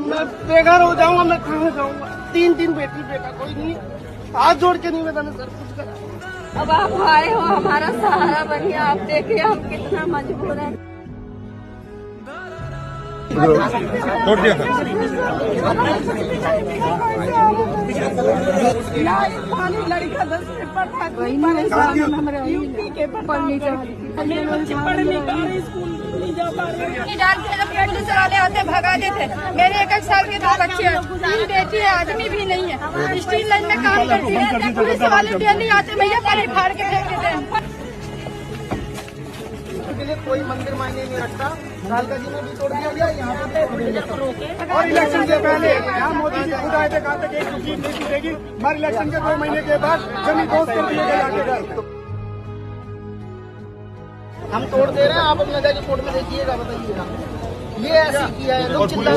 मैं बेघर हो जाऊंगा, मैं कहाँ जाऊंगा? तीन बेटी बेटा कोई नहीं, हाथ जोड़ के निवेदन है सर कुछ करा। अब आप आए हो, हमारा सहारा बनिए। आप देखिए हम कितना मजबूर हैं। छोड़ दिया था। लड़का 10 पेपर था, यूपी के पढ़ने चलाने आते भगा देते। मेरे 1 साल के 2 बच्चे हैं, 3 बेटी है, आदमी भी नहीं है। स्टील लाइन में काम करती है, पुलिस वाले डेली आते, भैया पानी फाड़ के फेंक देते हैं। कोई मंदिर मायने नहीं रखता। कालका जी में भी तोड़ दिया गया, यहाँ पे और इलेक्शन से पहले यहाँ मोदी जी खुद आए थे, कहा था कि एक सीट नहीं जीतेगी, मगर इलेक्शन के 2 महीने के बाद जमीन दोस्त कर दिए गए आगे गए। हम तोड़ दे रहे हैं, आप अपना जाके कोर्ट में देखिएगा, बताइएगा। ये ऐसी किया है, लोग चिल्ला